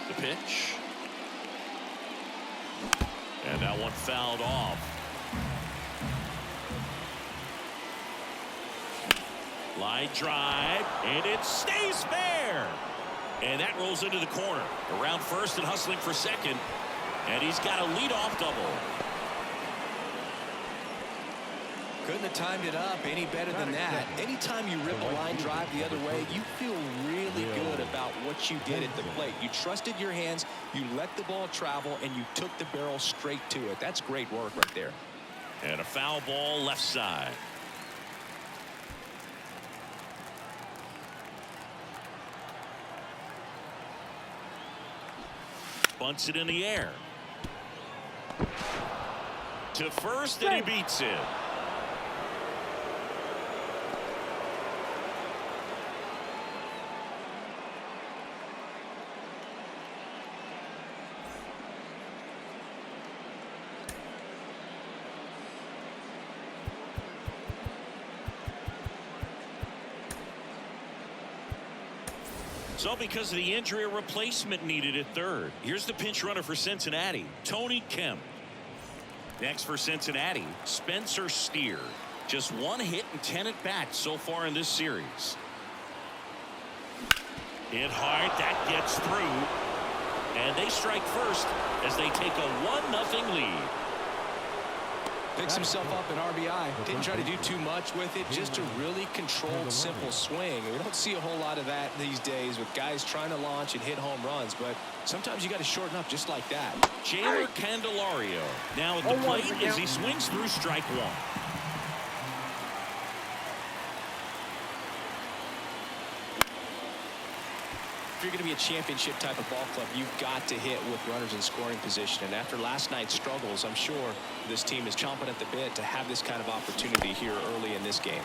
The pitch. And that one fouled off. Line drive, and it stays fair. And that rolls into the corner. Around first and hustling for second. And he's got a leadoff double. Couldn't have timed it up any better than that. Anytime you rip a line drive the other way, you feel really good about what you did at the plate. You trusted your hands, you let the ball travel, and you took the barrel straight to it. That's great work right there. And a foul ball left side. Bunts it in the air. To first, and he beats it. So because of the injury, a replacement needed at third. Here's the pinch runner for Cincinnati, Tony Kemp. Next for Cincinnati, Spencer Steer. Just one hit and 10 at-bats so far in this series. Hit hard, that gets through. And they strike first as they take a 1-0 lead. Picks himself up an RBI. Didn't try to do too much with it, just a really controlled, simple swing. We don't see a whole lot of that these days with guys trying to launch and hit home runs, but sometimes you got to shorten up just like that. Jailer Candelario now at the plate as he swings through strike one. If you're going to be a championship type of ball club, you've got to hit with runners in scoring position. And after last night's struggles, I'm sure this team is chomping at the bit to have this kind of opportunity here early in this game.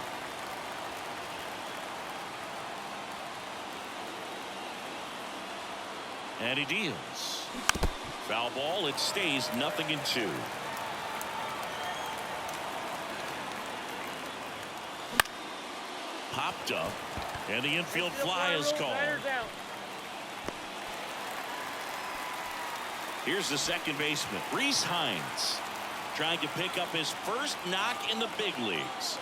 And he deals. Foul ball, it stays 0-2. Popped up, and the infield fly is called. Here's the second baseman, Reese Hines, trying to pick up his first knock in the big leagues.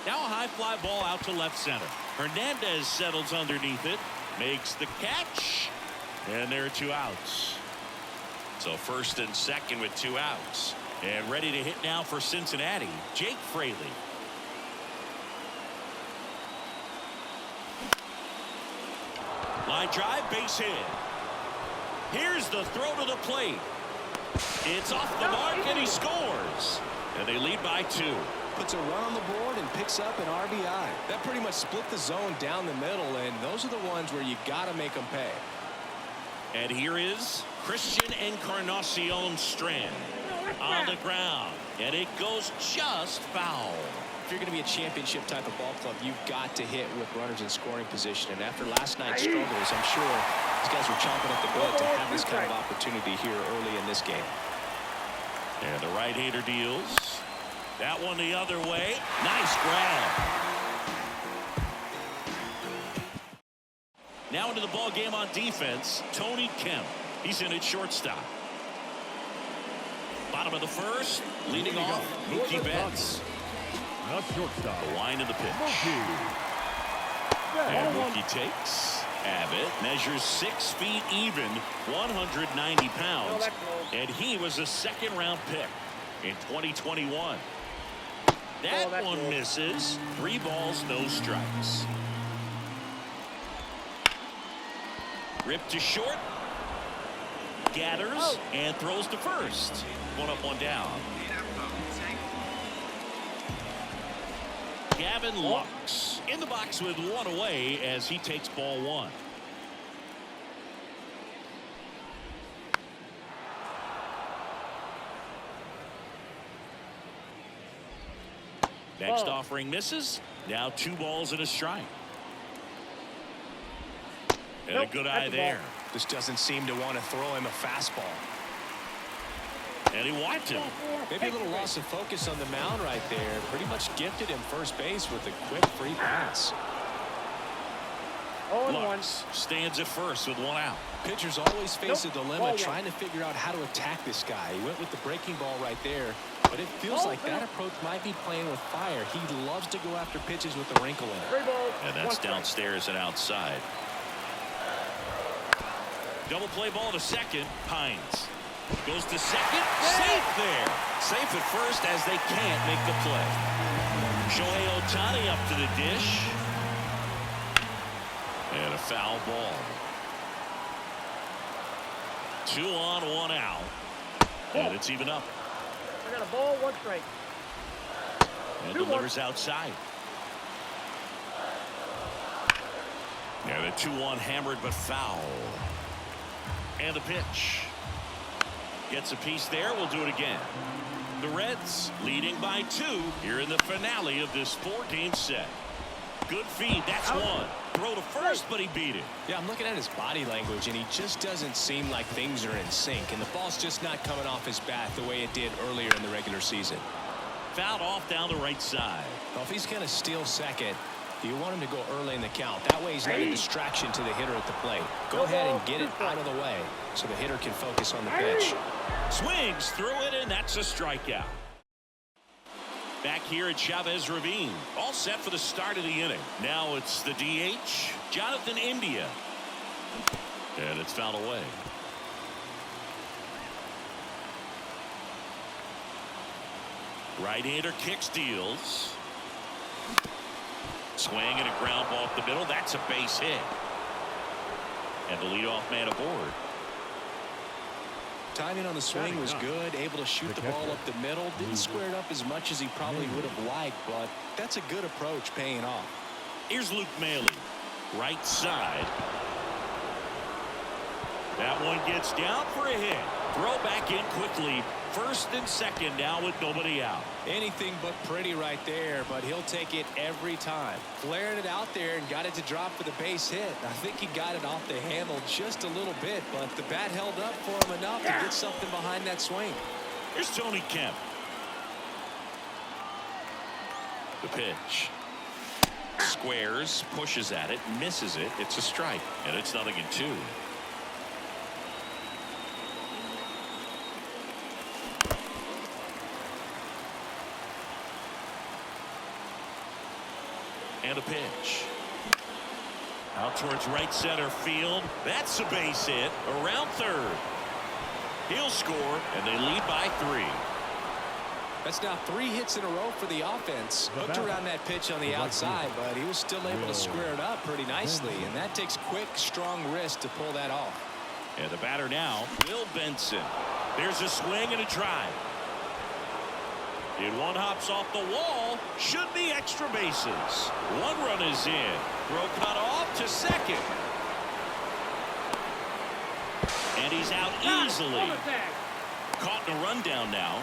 Now a high fly ball out to left center. Hernandez settles underneath it, makes the catch, and there are 2 outs. So first and second with 2 outs. And ready to hit now for Cincinnati, Jake Fraley. Line drive, base hit. Here's the throw to the plate. It's off the mark, and he scores. And they lead by 2. Puts a run on the board and picks up an RBI. That pretty much split the zone down the middle, and those are the ones where you got to make them pay. And here is Christian Encarnacion Strand on the ground, and it goes just foul. If you're going to be a championship type of ball club, you've got to hit with runners in scoring position. And after last night's struggles, I'm sure these guys were chomping at the bit to have this kind of opportunity here early in this game. And the right-hander deals. That one the other way. Nice grab. Now into the ball game on defense, Tony Kemp. He's in at shortstop. Bottom of the first, leading off, Mookie Betts. The line of the pitch. And Mookie takes. Abbott measures 6 feet even, 190 pounds, and he was a second-round pick in 2021. That one misses. 3 balls, no strikes. Ripped to short. Gathers and throws to first. 1 up, 1 down. Gavin Lux in the box with 1 away as he takes ball 1. Next offering misses. Now 2 balls and a strike. And a good eye there. Just doesn't seem to want to throw him a fastball. And he wiped him. Maybe a little loss of focus on the mound right there. Pretty much gifted him first base with a quick free pass. Hernandez stands at first with one out. Pitchers always face a dilemma trying to figure out how to attack this guy. He went with the breaking ball right there, but it feels like that approach might be playing with fire. He loves to go after pitches with a wrinkle in it. And that's downstairs and outside. Double play ball to second. Pines goes to second. Safe there. Safe at first as they can't make the play. Shohei Ohtani up to the dish. And a foul ball. 2 on, 1 out. And it's even up. I got a ball, 1 strike. And delivers outside. And a 2-1 hammered but foul. And the pitch. Gets a piece there. We'll do it again. The Reds leading by 2 here in the finale of this 4-game set. Good feed. That's one. Throw to first, but he beat it. Yeah, I'm looking at his body language, and he just doesn't seem like things are in sync, and the ball's just not coming off his bat the way it did earlier in the regular season. Fouled off down the right side. Well, if he's going to steal second, you want him to go early in the count. That way he's not a distraction to the hitter at the plate. Go ahead and get it out of the way so the hitter can focus on the pitch. Swings through it, and that's a strikeout. Back here at Chavez Ravine, all set for the start of the inning. Now it's the DH, Jonathan India. And it's fouled away. Right-hander kicks, deals. Swing and a ground ball up the middle. That's a base hit. And the leadoff man aboard. Timing on the swing was good, able to shoot the ball up the middle. Didn't square it up as much as he probably would have liked, but that's a good approach paying off. Here's Luke Maile, right side. That one gets down for a hit. Throw back in quickly. First and second now with nobody out. Anything but pretty right there, but he'll take it every time. Flared it out there and got it to drop for the base hit. I think he got it off the handle just a little bit, but the bat held up for him enough to get something behind that swing. Here's Tony Kemp. The pitch. Squares, pushes at it, misses it. It's a strike, and it's 0-2. And a pitch. Out towards right center field. That's a base hit. Around third. He'll score, and they lead by 3. That's now 3 hits in a row for the offense. Hooked around that pitch on the outside, but he was still able to square it up pretty nicely, and that takes quick, strong wrist to pull that off. And the batter now, Will Benson. There's a swing and a drive. And one hops off the wall. Should be extra bases. 1 run is in. Throw cut off to second. And he's out easily. Caught in a rundown now.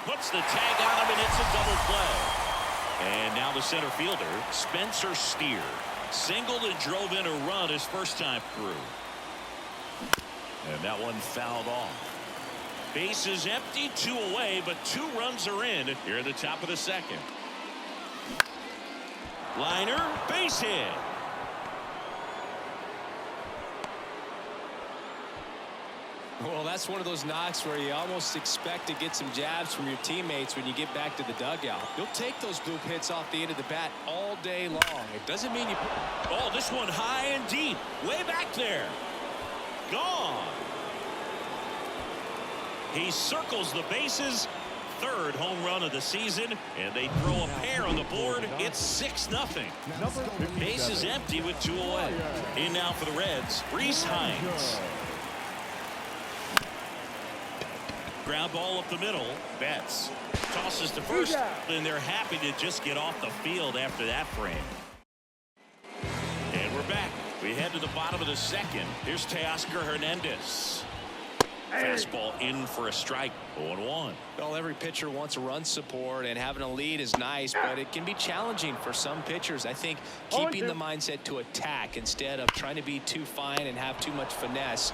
Puts the tag on him, and it's a double play. And now the center fielder, Spencer Steer, singled and drove in a run his first time through. And that one fouled off. Base is empty, 2 away, but 2 runs are in here at the top of the second. Liner, base hit. Well, that's one of those knocks where you almost expect to get some jabs from your teammates when you get back to the dugout. You'll take those bloop hits off the end of the bat all day long. It doesn't mean you... Oh, this one high and deep. Way back there. Gone. He circles the bases. 3rd home run of the season, and they throw a pair on the board. It's 6-0. Base is empty with 2 away. In now for the Reds, Reese Hines. Ground ball up the middle. Betts tosses to first, and they're happy to just get off the field after that frame. And we're back. We head to the bottom of the second. Here's Teoscar Hernandez. Fastball in for a strike. 0-1. Well, every pitcher wants a run support, and having a lead is nice, but it can be challenging for some pitchers. I think keeping the mindset to attack instead of trying to be too fine and have too much finesse.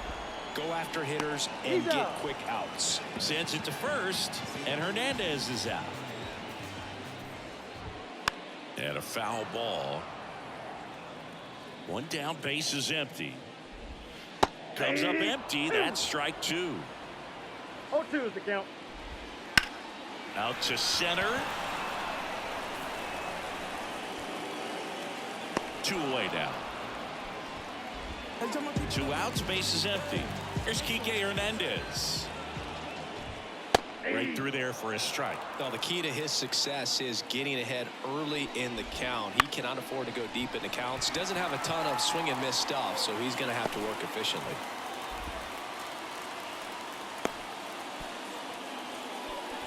Go after hitters and get quick outs. Sends it to first, and Hernandez is out. And a foul ball. One down, base is empty. Comes up empty. That's strike two. 0-2 is the count. Out to center. Two away now. Two outs, base is empty. Here's Kike Hernandez. Right through there for a strike. Well, the key to his success is getting ahead early in the count. He cannot afford to go deep in the counts. Doesn't have a ton of swing and miss stuff, so he's going to have to work efficiently.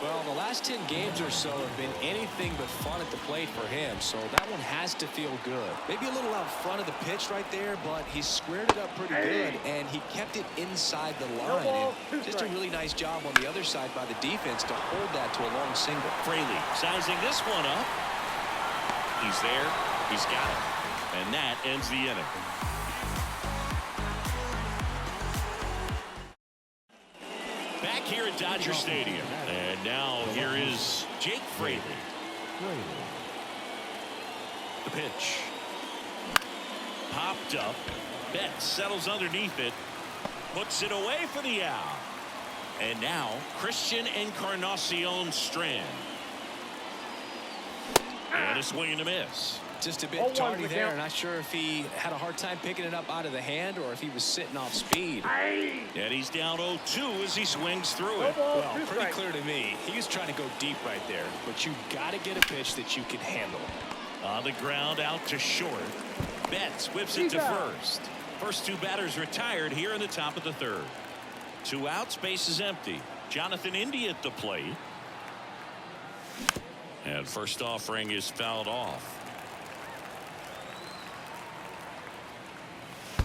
Well, the last 10 games or so have been anything but fun at the plate for him, so that one has to feel good. Maybe a little out front of the pitch right there, but he squared it up pretty good, and he kept it inside the line. And just a really nice job on the other side by the defense to hold that to a long single. Fraley sizing this one up. He's there. He's got it. And that ends the inning. Back here at Dodger Stadium. And now here is Jake Fraley. The pitch. Popped up. Betts settles underneath it. Puts it away for the out. And now Christian Encarnacion Strand. And a swing and a miss. Just a bit tardy there. Not sure if he had a hard time picking it up out of the hand or if he was sitting off speed. And he's down 0-2 as he swings through it. Well, pretty clear to me. He was trying to go deep right there, but you got to get a pitch that you can handle. On the ground, out to short. Betts whips it to first. First two batters retired here in the top of the third. Two outs, base is empty. Jonathan India at the plate. And first offering is fouled off.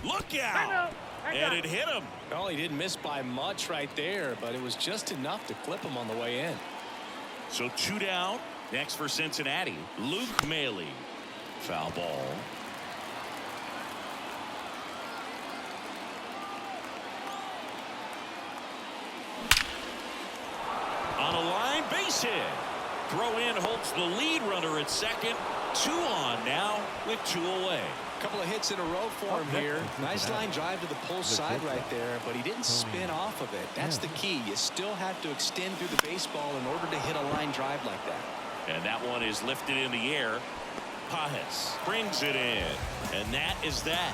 Look out! And it hit him. Well, he didn't miss by much right there, but it was just enough to clip him on the way in. So two down. Next for Cincinnati, Luke Maile. Foul ball. On a line, base hit. Throw in holds the lead runner at second. Two on now with two away. Couple of hits in a row for him here. Nice line drive to the pull side right there, but he didn't spin off of it. That's the key. You still have to extend through the baseball in order to hit a line drive like that. And that one is lifted in the air. Pajes brings it in. And that is that.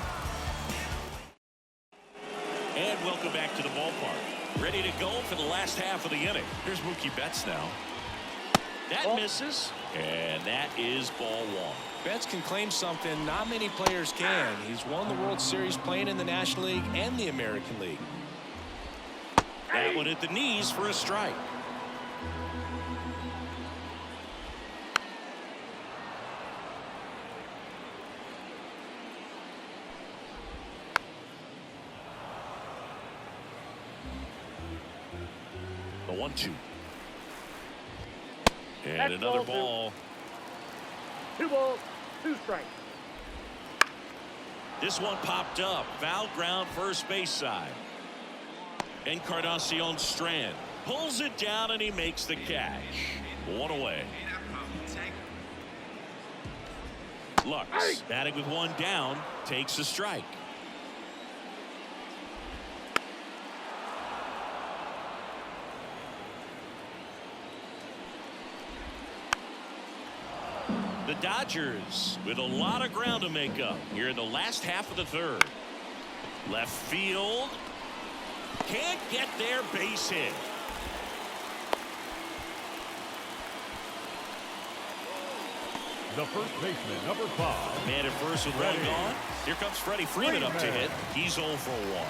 And welcome back to the ballpark. Ready to go for the last half of the inning. Here's Mookie Betts now. That misses. And that is ball one. Betts can claim something not many players can. He's won the World Series playing in the National League and the American League. That one at the knees for a strike. The 1-2. And that's another ball. 2 balls, 2 strikes. This one popped up. Foul ground first base side. Encarnacion Strand pulls it down and he makes the catch. One away. Lux batting with one down takes a strike. The Dodgers with a lot of ground to make up here in the last half of the third. Left field. Can't get there, base hit. The first baseman, number 5. Man at first with one gone. Here comes Freddie Freeman up to hit. He's 0 for 1.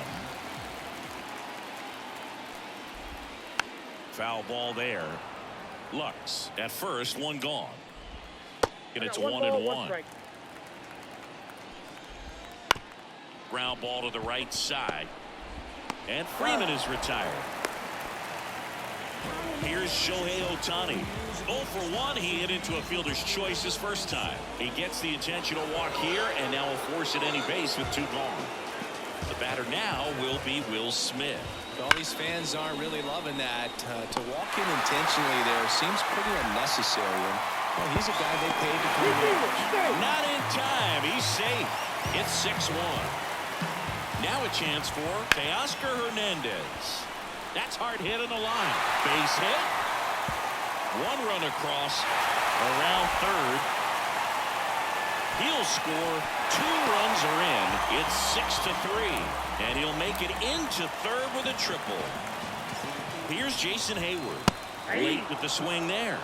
Foul ball there. Lux at first, one gone. And it's 1-1. Ground ball to the right side. And Freeman is retired. Here's Shohei Ohtani. 0 for 1. He hit into a fielder's choice his first time. He gets the intentional walk here and now will force at any base with 2 gone. The batter now will be Will Smith. All these fans aren't really loving that. To walk in intentionally there seems pretty unnecessary. And well, he's a guy they paid to come in. Not in time. He's safe. It's 6-1. Now a chance for Teoscar Hernandez. That's hard hit on the line. Base hit. One run across around third. He'll score. 2 runs are in. It's 6-3. And he'll make it into third with a triple. Here's Jason Hayward. Late with the swing there.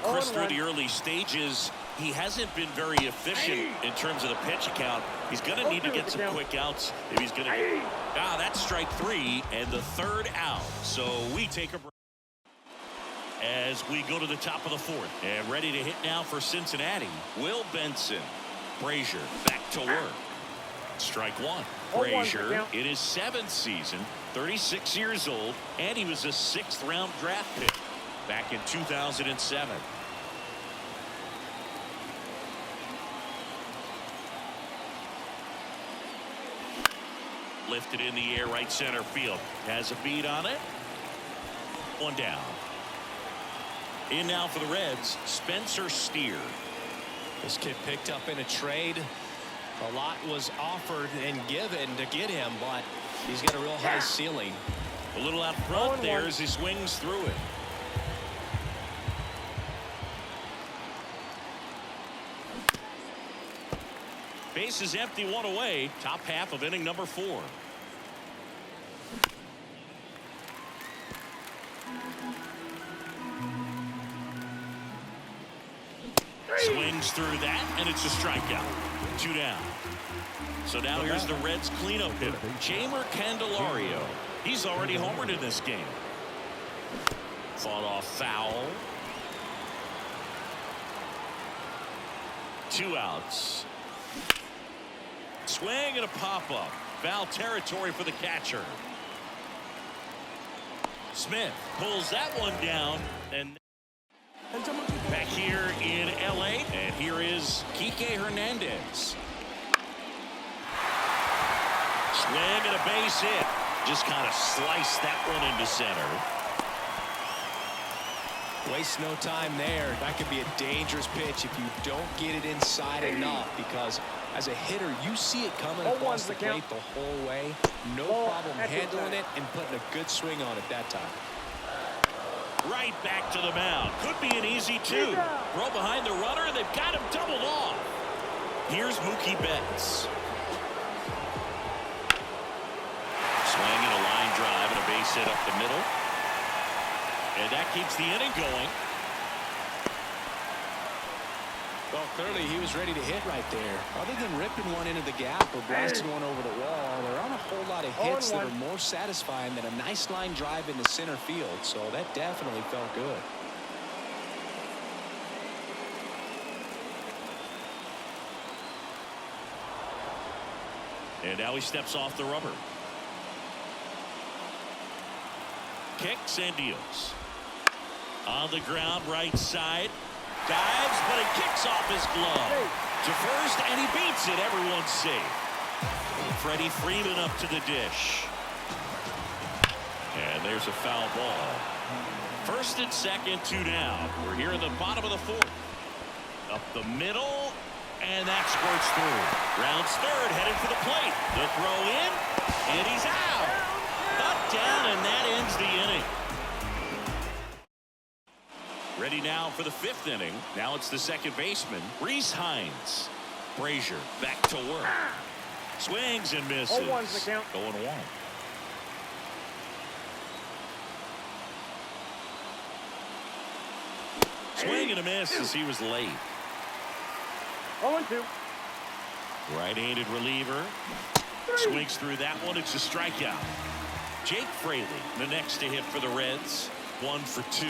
Chris, through the early stages, he hasn't been very efficient in terms of the pitch count. He's going to need to get some quick outs if he's going to. That's strike 3 and the 3rd out. So we take a break as we go to the top of the 4th. And ready to hit now for Cincinnati. Will Benson. Brazier back to work. Strike 1. Brazier in his 7th season, 36 years old, and he was a 6th round draft pick back in 2007. Lifted in the air, right center field. Has a beat on it. 1 down. In now for the Reds, Spencer Steer. This kid picked up in a trade. A lot was offered and given to get him, but he's got a real high ceiling. A little out front there as he swings through it. Base is empty, 1 away. Top half of inning number 4. Swings through that, and it's a strikeout. 2 down. So now here's the Reds' cleanup hitter, Jeimer Candelario. He's already homered in this game. Fought off foul. 2 outs. Swing and a pop-up. Foul territory for the catcher. Smith pulls that one down. And back here in L.A., and here is Kike Hernandez. Swing and a base hit. Just kind of sliced that one into center. Waste no time there. That could be a dangerous pitch if you don't get it inside enough, because as a hitter, you see it coming across the plate the whole way. No problem handling it and putting a good swing on it that time. Right back to the mound. Could be an easy 2. Throw behind the runner, and they've got him doubled off. Here's Mookie Betts. Swing and a line drive and a base hit up the middle. And that keeps the inning going. Well, clearly he was ready to hit right there. Other than ripping one into the gap or blasting one over the wall, there aren't a whole lot of hits that are more satisfying than a nice line drive into center field. So that definitely felt good. And now he steps off the rubber. Kicks and deals. On the ground, right side. Dives, but it kicks off his glove. To first, and he beats it. Everyone's safe. Freddie Freeman up to the dish. And there's a foul ball. First and second, 2 down. We're here in the bottom of the 4th. Up the middle, and that squirts through. Rounds third, headed for the plate. The throw in, and he's out. Cut down, and that ends the inning. Ready now for the 5th inning. Now it's the second baseman, Rhys Hines. Brazier back to work. Swings and misses. 0-1's the count. 0-1. Swing and a miss as he was late. 0-2. Right-handed reliever. Swings through that one. It's a strikeout. Jake Fraley, the next to hit for the Reds. 1 for 2.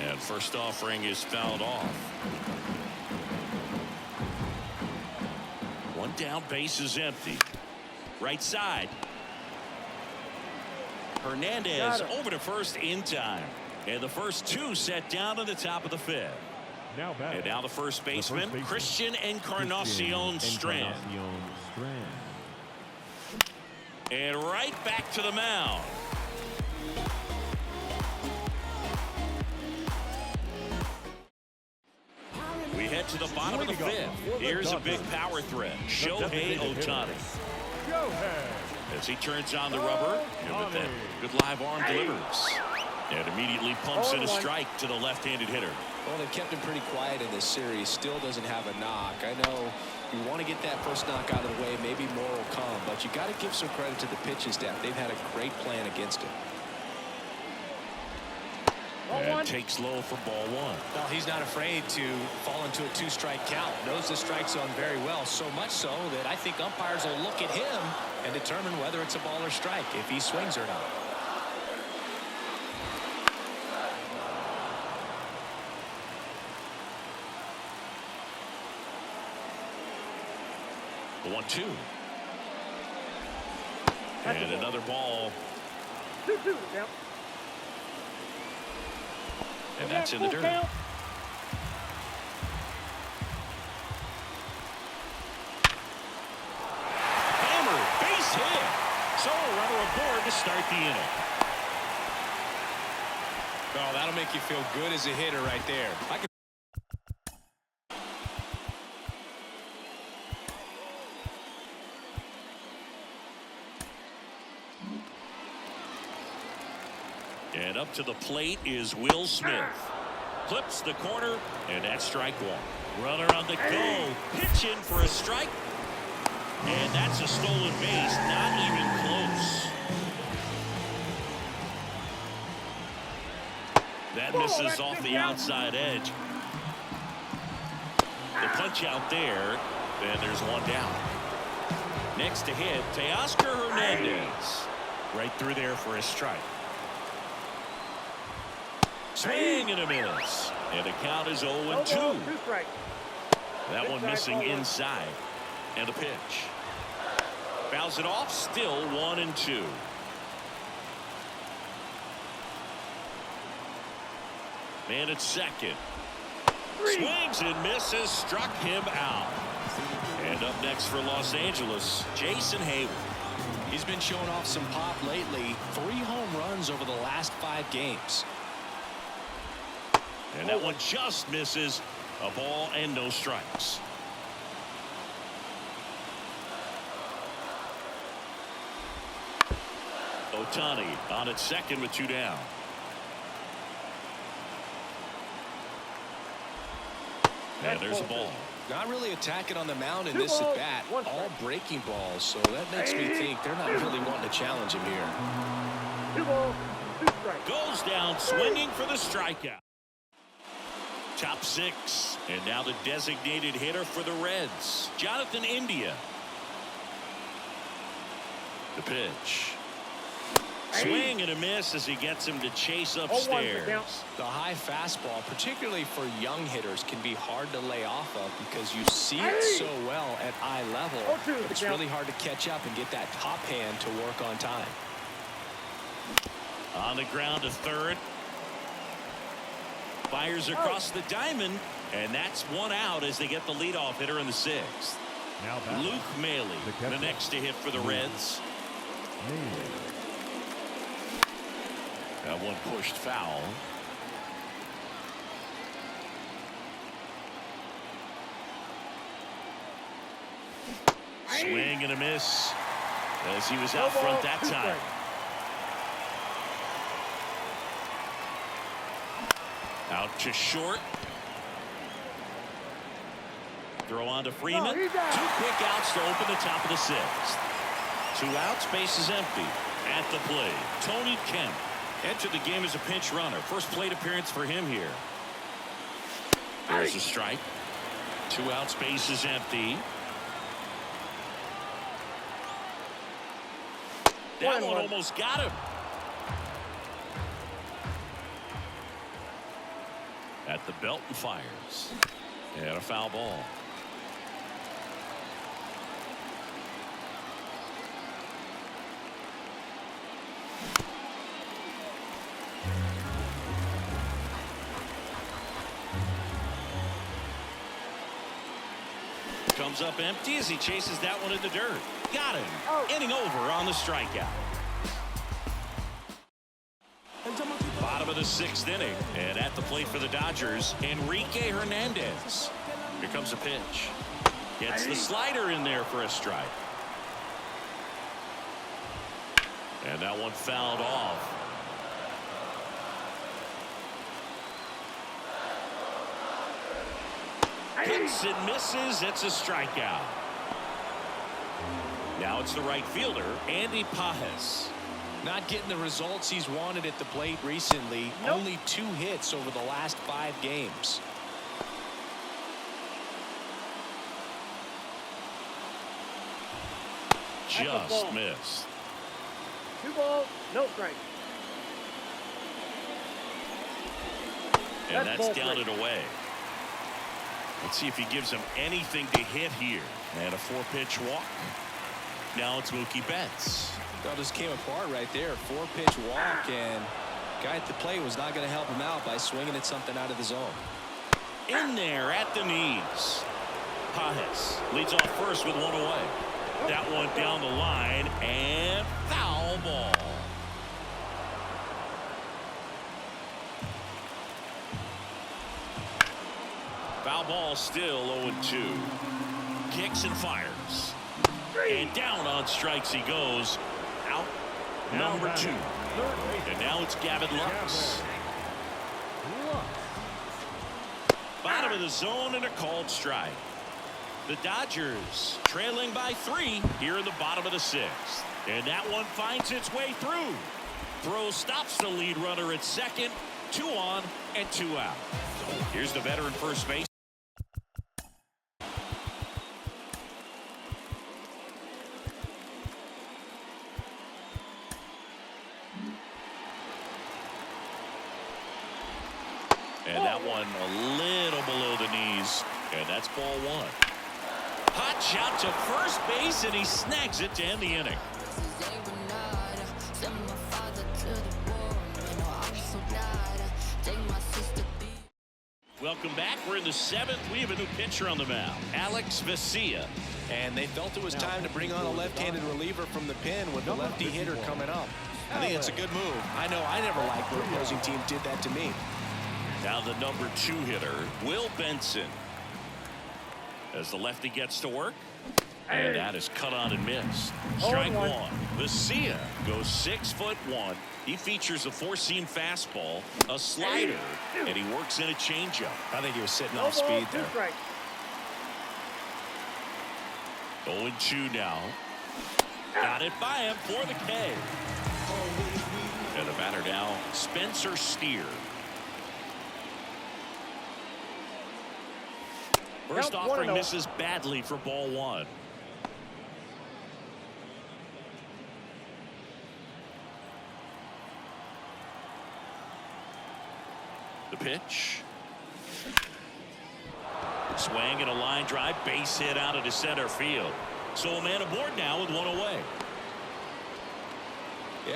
And first offering is fouled off. 1 down, base is empty. Right side. Hernandez over to first in time. And the first 2 set down to the top of the 5th. And now the first baseman, Christian Encarnacion Strand. And right back to the mound. We head head to the bottom of the fifth. Here's a big power threat. Shohei Ohtani. As he turns on the rubber, with that good live arm delivers. And immediately pumps in a strike to the left-handed hitter. Well, they've kept him pretty quiet in this series. Still doesn't have a knock. I know you want to get that first knock out of the way. Maybe more will come. But you got to give some credit to the pitching staff. They've had a great plan against him. And takes low for ball one. Well, he's not afraid to fall into a two-strike count. Knows the strike zone very well. So much so that I think umpires will look at him and determine whether it's a ball or strike, if he swings or not. The 1-2. And another ball. 2-2 the count. And that's in the dirt. Count. Hammer, base hit. So a runner aboard to start the inning. Oh, that'll make you feel good as a hitter right there. And up to the plate is Will Smith. Clips the corner, and that's strike one. Runner on the go. Pitching for a strike. And that's a stolen base. Not even close. That misses off the outside edge. The punch out there, and there's one down. Next to hit, Teoscar Hernandez. Right through there for a strike. Swing and a miss. And the count is 0-2. That one missing inside. And a pitch. Fouls it off, still 1-2. Man at second. Swings and misses, struck him out. And up next for Los Angeles, Jason Hayward. He's been showing off some pop lately. 3 home runs over the last 5 games. And that one just misses. A ball and no strikes. Ohtani on at second with 2 down. And there's a ball. Not really attacking on the mound in this at bat. All breaking balls, so that makes me think they're not really wanting to challenge him here. 2 balls, 2 strikes. Goes down swinging for the strikeout. Top 6, and now the designated hitter for the Reds, Jonathan India. The pitch. Swing and a miss as he gets him to chase upstairs. The high fastball, particularly for young hitters, can be hard to lay off of because you see it so well at eye level. But it's really hard to catch up and get that top hand to work on time. On the ground to third. Fires across the diamond, and that's 1 out as they get the leadoff hitter in the 6th. Now Luke Maile, the next to hit for the Reds. That one pushed foul. Swing and a miss as he was out front that time. Out to short. Throw on to Freeman. 2 quick outs to open the top of the 6th. 2 outs, base is empty. At the plate, Tony Kemp entered the game as a pinch runner. First plate appearance for him here. There's a strike. 2 outs, base is empty. That one almost got him. At the belt and fires. And a foul ball. Comes up empty as he chases that one in the dirt. Got him. Inning over on the strikeout. Bottom of the 6th inning. And at the plate for the Dodgers, Enrique Hernandez. Here comes the pitch. Gets the slider in there for a strike. And that one fouled off. Hits and misses. It's a strikeout. Now it's the right fielder, Andy Pajes. Not getting the results he's wanted at the plate recently. Nope. Only 2 hits over the last 5 games. Just missed. 2 balls, no strikes. And That's that's ball down strike. and away. Let's see if he gives him anything to hit here. And a 4-pitch walk. Now it's Mookie Betts. Well, just came apart right there. 4-pitch walk, and guy at the plate was not going to help him out by swinging at something out of the zone. In there at the knees. Pajes leads off first with 1 away. That one down the line, and foul ball. Foul ball still 0-2. Kicks and fires. And down on strikes he goes. Out number 2. And now it's Gavin Lux. Bottom of the zone and a called strike. The Dodgers trailing by 3 here in the bottom of the 6th. And that one finds its way through. Throw stops the lead runner at second. 2 on and 2 out. Here's the veteran first base. And that one a little below the knees. And that's ball 1. Hot shot to first base, and he snags it to end the inning. Welcome back. We're in the 7th. We have a new pitcher on the mound, Alex Vesia. And they felt it was time to bring on a left-handed reliever from the pen with the lefty hitter coming up. I think it's a good move. I know I never liked when the opposing team did that to me. Now the number 2 hitter, Will Benson. As the lefty gets to work. And that is cut on and missed. Strike 1. Vesia goes 6'1". He features a 4-seam fastball, a slider, and he works in a changeup. I think he was sitting No off balls, speed 2 there. strikes. 0-2 now. Got it by him for the K. And the batter now, Spencer Steer. First Count 1-0. offering misses badly for ball 1. The pitch. Swing and a line drive, base hit out into center field. So a man aboard now with 1 away.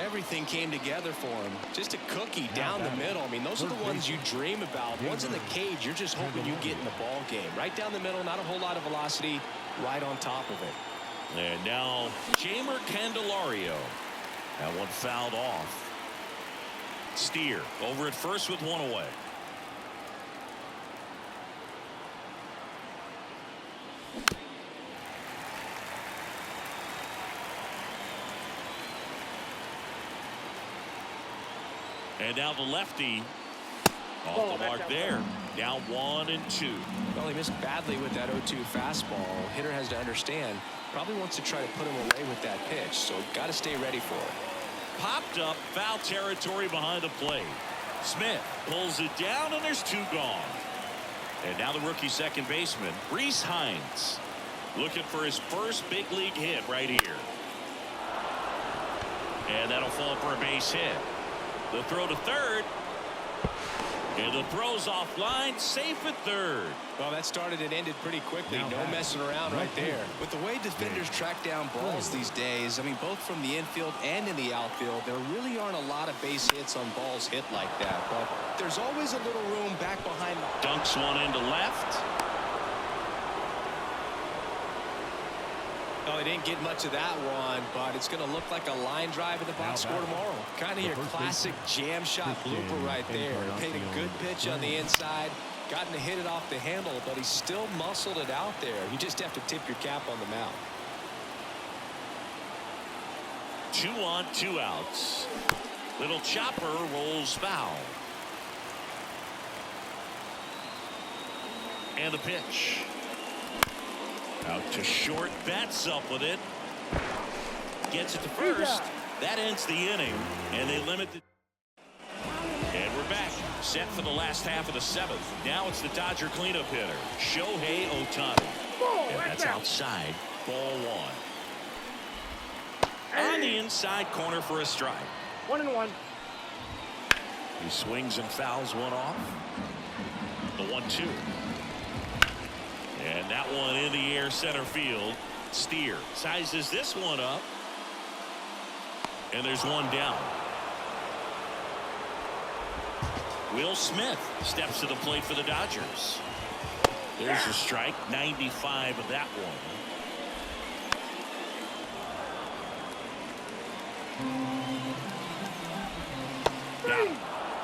Everything came together for him. Just a cookie down the middle. I mean, those are the ones you dream about. Ones in the cage, you're just hoping you get in the ball game. Right down the middle, not a whole lot of velocity, right on top of it. And now Jamer Candelario. That one fouled off. Steer over at first with 1 away. And now the lefty off the mark there. Down 1-2. Well, he missed badly with that 0-2 fastball. Hitter has to understand, probably wants to try to put him away with that pitch, so got to stay ready for it. Popped up, foul territory behind the plate. Smith pulls it down, and there's 2 gone. And now the rookie second baseman, Reese Hines, looking for his first big league hit right here. And that'll fall for a base hit. The throw to third. And the throw's offline, safe at third. Well, that started and ended pretty quickly. No messing around right there. With the way defenders track down balls these days, I mean, both from the infield and in the outfield, there really aren't a lot of base hits on balls hit like that. But there's always a little room back behind. Dunks one into left. Oh, they didn't get much of that one, but it's going to look like a line drive in the box score tomorrow. Kind of your classic jam shot blooper right there. Paid a good pitch on the inside, Gotten to hit it off the handle, but he still muscled it out there. You just have to tip your cap on the mound. 2 on, 2 outs. Little chopper rolls foul. And the pitch. Out to short, bats up with it. Gets it to first. That ends the inning, and they limit the... And we're back, set for the last half of the 7th. Now it's the Dodger cleanup hitter, Shohei Ohtani. And that's outside, ball 1. On the inside corner for a strike. 1-1. He swings and fouls one off. The 1-2. And that one in the air center field. Steer sizes this one up. And there's one down. Will Smith steps to the plate for the Dodgers. There's a strike, 95 of that one. Down.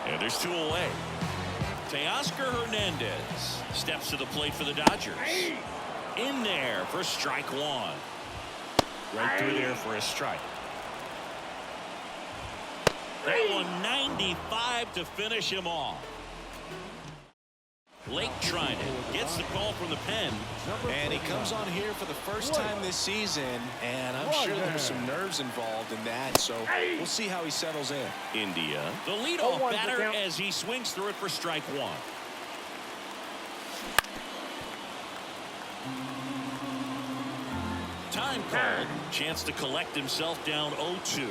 And there's 2 away. Teoscar Hernandez steps to the plate for the Dodgers. In there for strike 1. Right through there for a strike. That one 95 to finish him off. Lake trying it. Gets the call from the pen. And he comes on here for the first time this season, and I'm sure there's some nerves involved in that, so we'll see how he settles in. India, the leadoff batter as he swings through it for strike 1. Time called. Chance to collect himself down 0-2.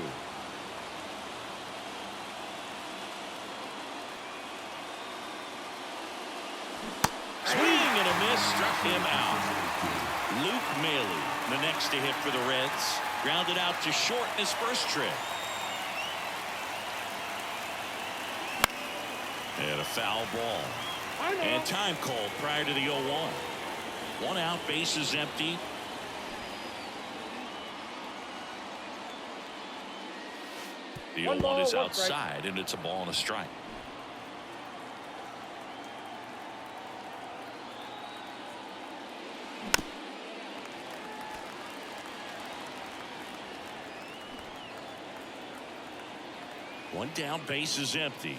Swing and a miss, struck him out. Luke Maile, the next to hit for the Reds. Grounded out to short in his first trip. And a foul ball. And time called prior to the 0-1. 1 out, bases empty. The 0-1 is outside, and it's a ball and a strike. One down, base is empty.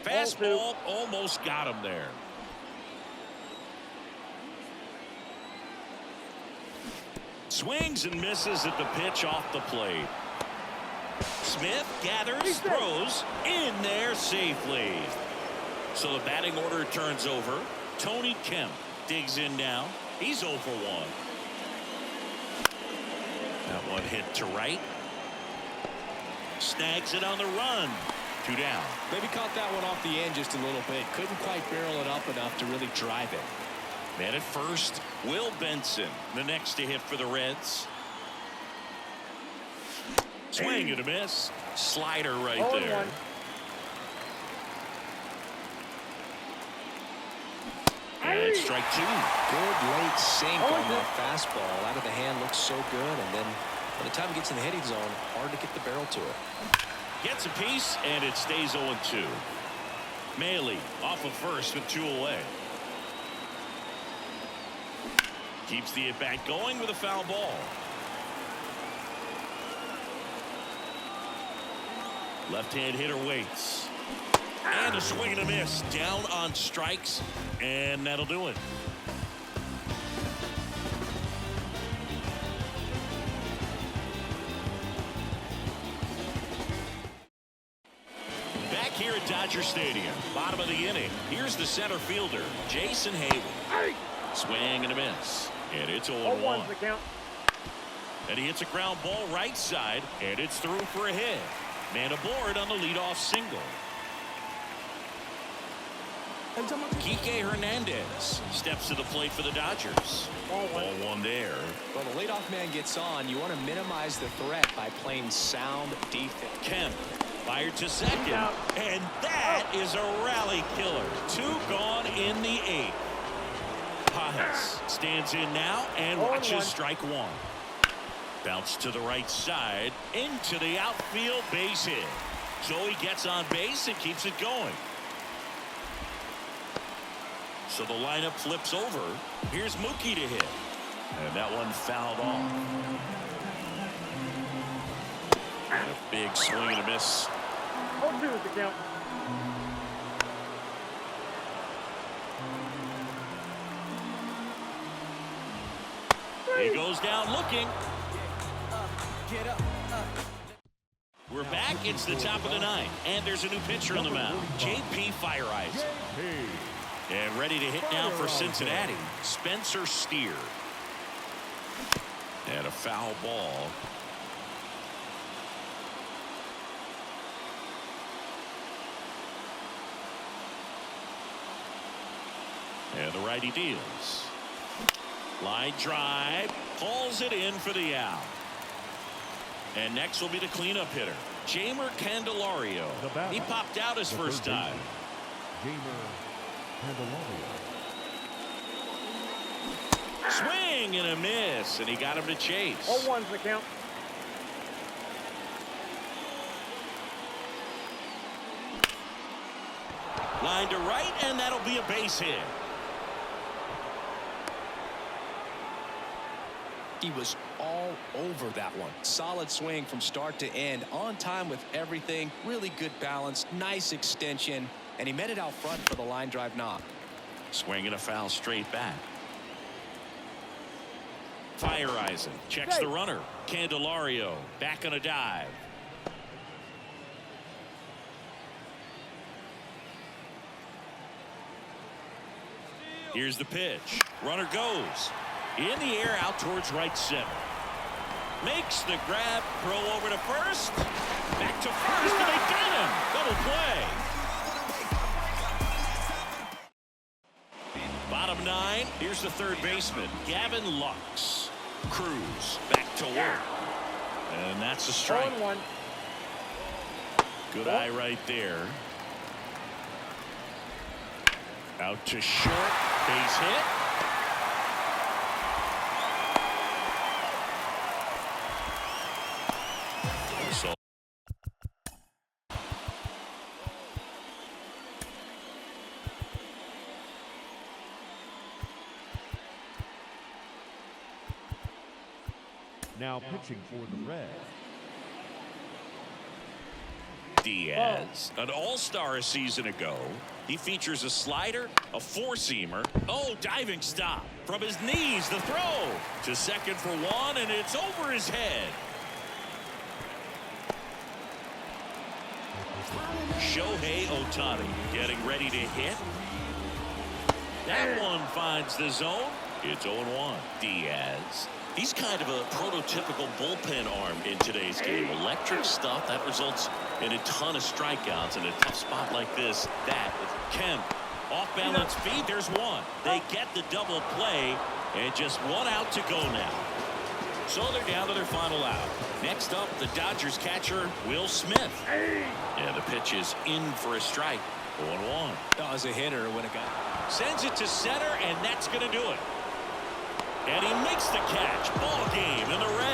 Fastball almost got him there. Swings and misses at the pitch off the plate. Smith gathers, throws in there safely. So the batting order turns over. Tony Kemp digs in now. He's 0 for 1. That one hit to right. Snags it on the run. 2 down. Maybe caught that one off the end just a little bit. Couldn't quite barrel it up enough to really drive it. Man at first, Will Benson, the next to hit for the Reds. Swing and a miss. Slider right there. And it's strike 2. Good late sink on that fastball. Out of the hand, looks so good, and then by the time it gets in the hitting zone, hard to get the barrel to it. Gets a piece, and it stays 0-2. Maile off of first with 2 away. Keeps the at-bat going with a foul ball. Left-hand hitter waits. And a swing and a miss. Down on strikes, and that'll do it. Back here at Dodger Stadium, bottom of the inning. Here's the center fielder, Jason Hayward. Swing and a miss. And it's 0-1. And he hits a ground ball right side, and it's through for a hit. Man aboard on the leadoff single. Kike Hernandez steps to the plate for the Dodgers. Ball 1 there. Well, the leadoff man gets on. You want to minimize the threat by playing sound defense. Kemp fired to second, and that is a rally killer. 2 gone in the 8th. Pajas stands in now and watches strike 1. Bounce to the right side into the outfield, base hit. So he gets on base and keeps it going. So the lineup flips over. Here's Mookie to hit. And that one fouled off. And a big swing and a miss. Hold 2 is the count. He goes down looking. We're back. It's the top of the ninth. And there's a new pitcher on the mound. J.P. Fire Ice. And ready to hit now for Cincinnati, Spencer Steer. And a foul ball. And the righty deals. Line drive, pulls it in for the out. And next will be the cleanup hitter, Jeimer Candelario. He popped out his first time. Swing and a miss, and he got him to chase. 0-1's the count. Line to right, and that'll be a base hit. He was all over that one. Solid swing from start to end. On time with everything. Really good balance. Nice extension. And he met it out front for the line drive knock. Swing and a foul straight back. Fire Eisen checks the runner. Candelario back on a dive. Here's the pitch. Runner goes. In the air out towards right center. Makes the grab. Throw over to first. Back to first, and they got him. Double play. Bottom 9. Here's the third baseman, Gavin Lux. Cruz back to work. And that's a strike. 0-1. Good eye right there. Out to short. Base hit. So Now pitching for the Reds. Diaz, an all-star a season ago. He features a slider, a four-seamer. Oh, diving stop. From his knees, the throw. To second for one, and it's over his head. Shohei Ohtani getting ready to hit. That one finds the zone. It's 0-1. Diaz. He's kind of a prototypical bullpen arm in today's game. Electric stuff that results in a ton of strikeouts in a tough spot like this. That is Kemp. Off balance feed. There's one. They get the double play, and just one out to go now. So they're down to their final out. Next up, the Dodgers catcher, Will Smith. And the pitch is in for a strike. 0-1. As a hitter when a guy Sends it to center, and that's going to do it. And he makes the catch. Ball game, and the Reds